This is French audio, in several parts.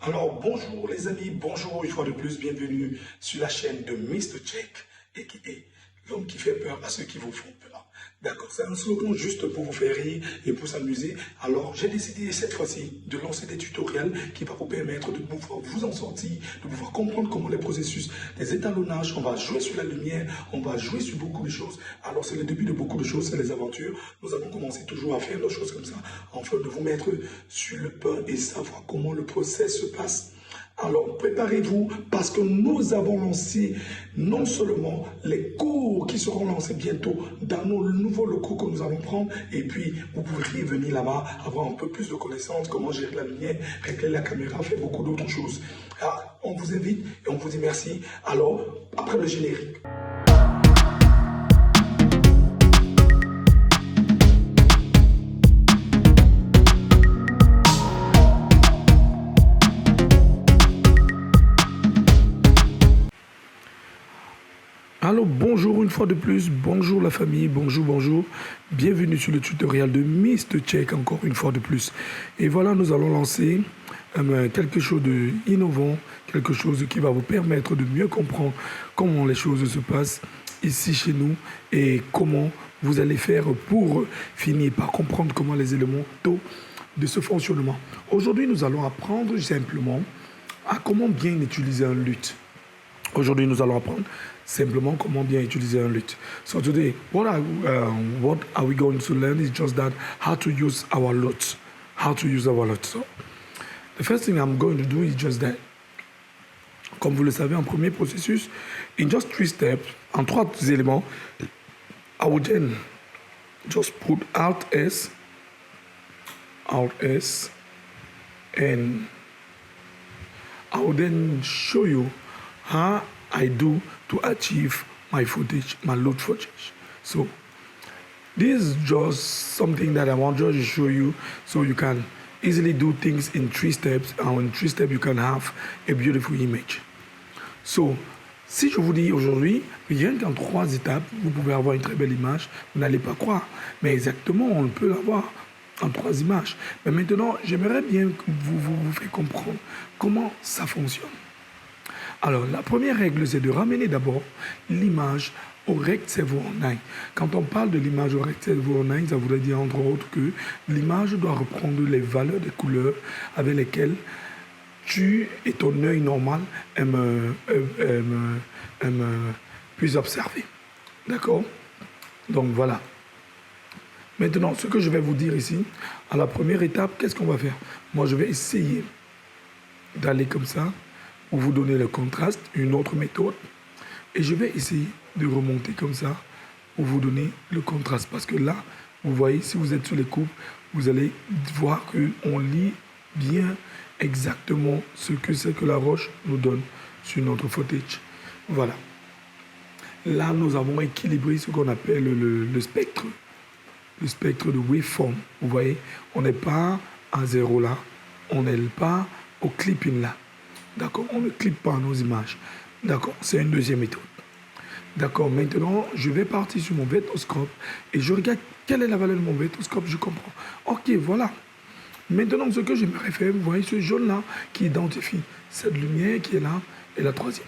Alors bonjour les amis, bonjour une fois de plus, bienvenue sur la chaîne de Mr. Check, a.k.a. l'homme qui fait peur à ceux qui vous font peur. D'accord, c'est un slogan juste pour vous faire rire et pour s'amuser. Alors j'ai décidé cette fois-ci de lancer des tutoriels qui vont vous permettre de pouvoir vous en sortir, de pouvoir comprendre comment les processus, les étalonnages, on va jouer sur la lumière, on va jouer sur beaucoup de choses. Alors c'est le début de beaucoup de choses, c'est les aventures. Nous avons commencé toujours à faire nos choses comme ça, afin de vous mettre sur le pain et savoir comment le process se passe. Alors, préparez-vous parce que nous avons lancé non seulement les cours qui seront lancés bientôt dans nos nouveaux locaux que nous allons prendre, et puis vous pourrez venir là-bas, avoir un peu plus de connaissances, comment gérer la lumière, régler la caméra, faire beaucoup d'autres choses. Alors, on vous invite et on vous dit merci. Alors, après le générique. Alors bonjour une fois de plus, bonjour la famille, bonjour, bienvenue sur le tutoriel de Mr. Check encore une fois de plus. Et voilà, nous allons lancer quelque chose d'innovant, quelque chose qui va vous permettre de mieux comprendre comment les choses se passent ici chez nous et comment vous allez faire pour finir par comprendre comment les éléments de ce fonctionnement. Aujourd'hui, nous allons apprendre simplement à comment bien utiliser un luth. Aujourd'hui, nous allons apprendre simplement comment bien utiliser un luth. So today, what are we going to learn is just that how to use our luth. How to use our luth. So the first thing I'm going to do is just that. Comme vous le savez, en premier processus, in just 3 steps, en 3 éléments, I would then just put Alt S, and I will then show you how I do to achieve my footage, my load footage. So this is just something that I want just to show you so you can easily do things in 3 steps, and in 3 steps you can have a beautiful image. So si je vous dis aujourd'hui, rien qu'en 3 étapes, vous pouvez avoir une très belle image, vous n'allez pas croire, mais exactement on peut l'avoir en 3 images. Mais maintenant, j'aimerais bien que vous faire comprendre comment ça fonctionne. Alors, la première règle, c'est de ramener d'abord l'image au Rect.Server-Online. Quand on parle de l'image au Rect.Server-Online, ça voudrait dire entre autres que l'image doit reprendre les valeurs des couleurs avec lesquelles tu et ton œil normal puissent observer. D'accord? Donc voilà. Maintenant, ce que je vais vous dire ici, à la première étape, qu'est-ce qu'on va faire? Moi, je vais essayer d'aller comme ça, pour vous donner le contraste, une autre méthode. Et je vais essayer de remonter comme ça, pour vous donner le contraste. Parce que là, vous voyez, si vous êtes sur les coupes, vous allez voir qu'on lit bien exactement ce que c'est que la roche nous donne sur notre footage. Voilà. Là, nous avons équilibré ce qu'on appelle le spectre. Le spectre de waveform. Vous voyez, on n'est pas à 0 là, on n'est pas au clipping là. D'accord, on ne clippe pas nos images. D'accord, c'est une deuxième méthode. D'accord, maintenant, je vais partir sur mon vétoscope et je regarde quelle est la valeur de mon vétoscope, je comprends. Ok, voilà. Maintenant, ce que j'aimerais faire, vous voyez ce jaune-là qui identifie cette lumière qui est là et la troisième.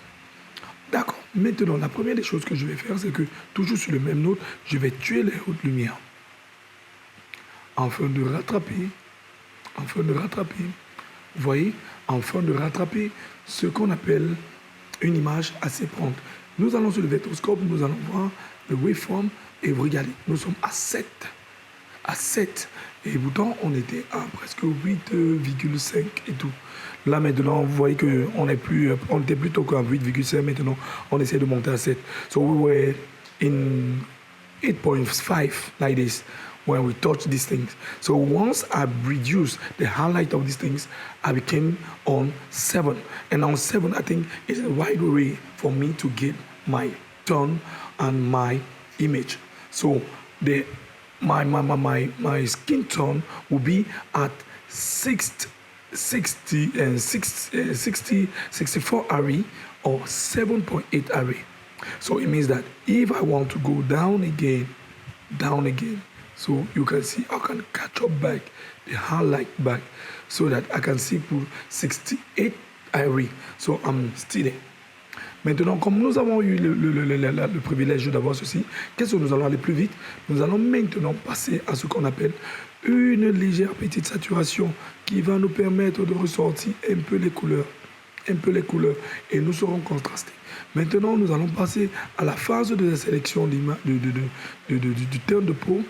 D'accord, maintenant, la première des choses que je vais faire, c'est que, toujours sur le même note, je vais tuer les hautes lumières. Afin de rattraper, vous voyez, afin de rattraper ce qu'on appelle une image assez prompte. Nous allons sur le vétoscope, nous allons voir le waveform et vous regardez, nous sommes à 7. À 7. Et pourtant, on était à presque 8,5 et tout. Là, maintenant, vous voyez qu'on on était plutôt qu'à 8,5. Maintenant, on essaie de monter à 7. So we were in 8.5 like this when we touch these things. So once I reduced the highlight of these things, I became on 7. And on 7, I think is the right way for me to get my tone and my image. So my skin tone will be at 64 RE or 7.8 RE. So it means that if I want to go down again, so you can see I can catch up back the highlight back. so that I can see pour 68 ivory. So I'm still there. Maintenant, comme nous avons eu le privilège d'avoir ceci, qu'est-ce que nous allons aller plus vite? Nous allons maintenant passer à ce qu'on appelle une légère petite saturation qui va nous permettre de ressortir un peu les couleurs. Et nous serons contrastés. Maintenant, nous allons passer à la phase de la sélection du teint de peau.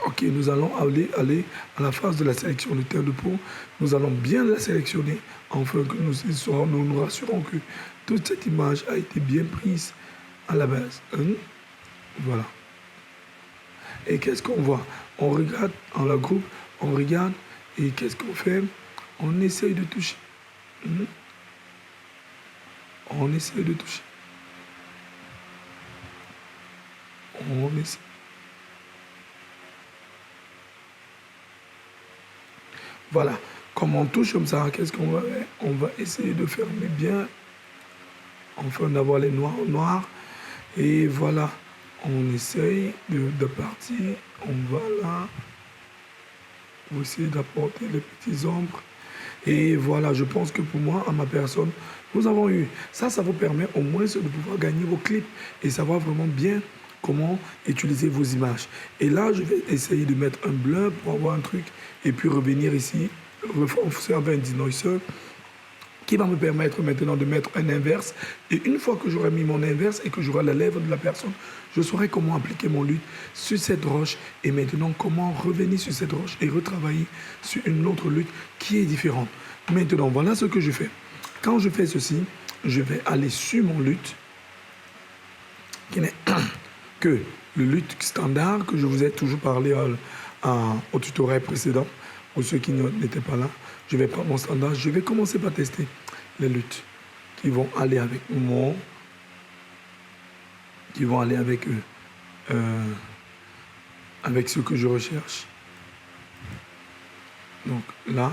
Ok, nous allons aller à la phase de la sélection du teint de peau. Nous allons bien la sélectionner afin que nous nous rassurons que toute cette image a été bien prise à la base. Voilà. Et qu'est-ce qu'on voit? On regarde en la groupe, on regarde et qu'est-ce qu'on fait? On essaye de toucher. On essaie de toucher. On essaie. Voilà. Comme on touche comme ça, qu'est-ce qu'on va faire? On va essayer de fermer bien. Enfin, d'avoir les noirs au noir. Et voilà. On essaye de partir. On va là. On va essayer d'apporter les petits ombres. Et voilà, je pense que pour moi, à ma personne, nous avons eu. Ça vous permet au moins de pouvoir gagner vos clips et savoir vraiment bien comment utiliser vos images. Et là, je vais essayer de mettre un blur pour avoir un truc et puis revenir ici, renforcer avec un denoiser qui va me permettre maintenant de mettre un inverse. Et une fois que j'aurai mis mon inverse et que j'aurai la lèvre de la personne, je saurai comment appliquer mon lutte sur cette roche et maintenant comment revenir sur cette roche et retravailler sur une autre lutte qui est différente. Maintenant, voilà ce que je fais. Quand je fais ceci, je vais aller sur mon lutte qui n'est que le lutte standard que je vous ai toujours parlé au tutoriel précédent. Pour ceux qui n'étaient pas là, je vais prendre mon standard. Je vais commencer par tester les luttes qui vont aller avec avec ce que je recherche. Donc là,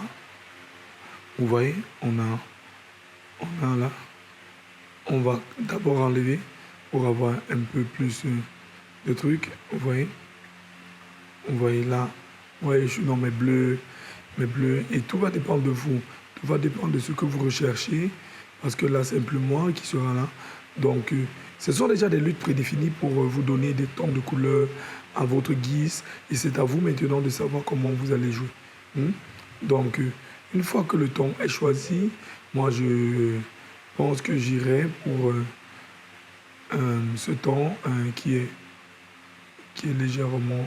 vous voyez, on a là. On va d'abord enlever pour avoir un peu plus de trucs. Vous voyez là. Vous voyez, je suis dans mes bleus. Et tout va dépendre de vous. Tout va dépendre de ce que vous recherchez. Parce que là, c'est un peu moi qui sera là. Donc, ce sont déjà des luttes prédéfinies pour vous donner des tons de couleurs à votre guise. Et c'est à vous maintenant de savoir comment vous allez jouer. Donc, une fois que le ton est choisi, moi, je pense que j'irai pour ce ton qui est légèrement...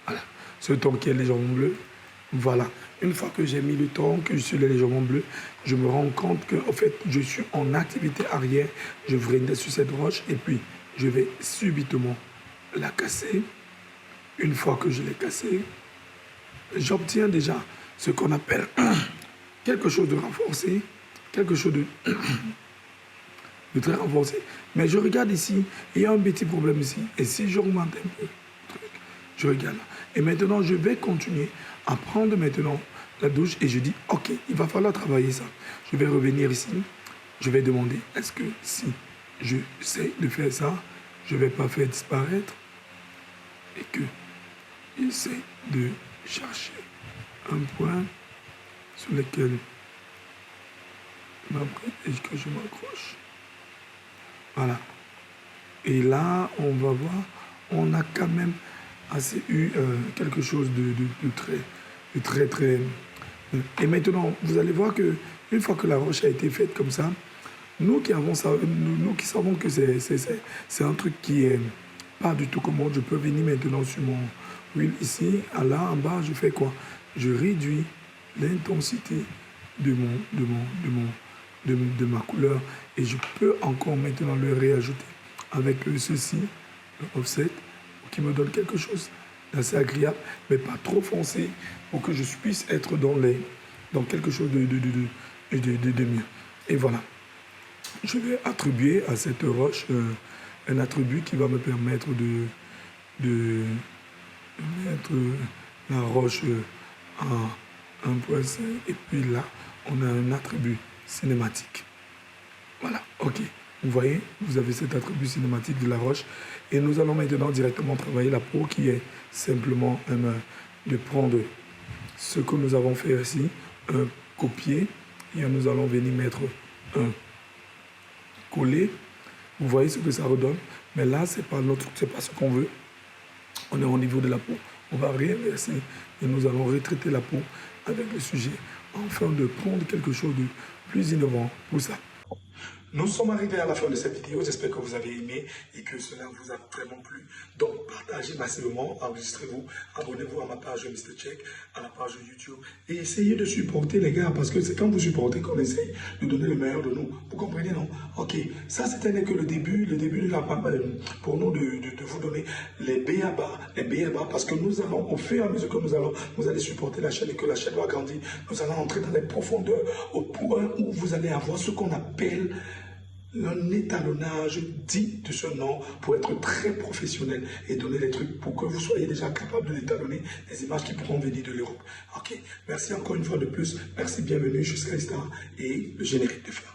Voilà. Ce ton qui est légèrement bleu. Voilà. Une fois que j'ai mis le ton, que je suis légèrement bleu, je me rends compte que en fait, je suis en activité arrière. Je vais sur cette roche et puis je vais subitement la casser. Une fois que je l'ai cassée, j'obtiens déjà ce qu'on appelle quelque chose de renforcé, quelque chose de très renforcé. Mais je regarde ici, il y a un petit problème ici. Et si j'augmente un peu, je regarde là. Et maintenant, je vais continuer à prendre maintenant la douche et je dis, ok, il va falloir travailler ça. Je vais revenir ici, je vais demander, est-ce que si je sais de faire ça, je ne vais pas faire disparaître et que j'essaie de chercher un point sur lequel et que je m'accroche. Voilà. Et là, on va voir, on a quand même assez eu quelque chose de très... Et maintenant, vous allez voir que une fois que la roche a été faite comme ça, nous qui savons que c'est un truc qui est pas du tout commode, je peux venir maintenant sur mon huile ici, là en bas, je fais quoi? Je réduis l'intensité de ma couleur et je peux encore maintenant le réajouter avec ceci, le offset, qui me donne quelque chose d'assez agréable, mais pas trop foncé pour que je puisse être dans quelque chose de mieux. Et voilà. Je vais attribuer à cette roche un attribut qui va me permettre de mettre la roche à 1.5 et puis là, on a un attribut cinématique. Voilà, ok. Vous voyez, vous avez cet attribut cinématique de la roche. Et nous allons maintenant directement travailler la peau qui est simplement de prendre ce que nous avons fait ici, un copier, et nous allons venir mettre un coller. Vous voyez ce que ça redonne, mais là, c'est pas ce qu'on veut. On est au niveau de la peau. On va réinverser et nous allons retraiter la peau avec le sujet, afin de prendre quelque chose de plus innovant pour ça. Nous sommes arrivés à la fin de cette vidéo, j'espère que vous avez aimé et que cela vous a vraiment plu. Donc partagez massivement, enregistrez-vous, abonnez-vous à ma page Mr Check, à la page YouTube et essayez de supporter les gars parce que c'est quand vous supportez qu'on essaye de donner le meilleur de nous. Vous comprenez, non? Ok, ça c'était que le début de la pour nous de vous donner les BABA parce que nous allons, au fur et à mesure que vous allez supporter la chaîne et que la chaîne va grandir, nous allons entrer dans les profondeurs au point où vous allez avoir ce qu'on appelle un étalonnage dit de ce nom pour être très professionnel et donner des trucs pour que vous soyez déjà capable de l'étalonner, des images qui pourront venir de l'Europe. Ok, merci encore une fois de plus. Merci, bienvenue, je suis Star et le générique de fin.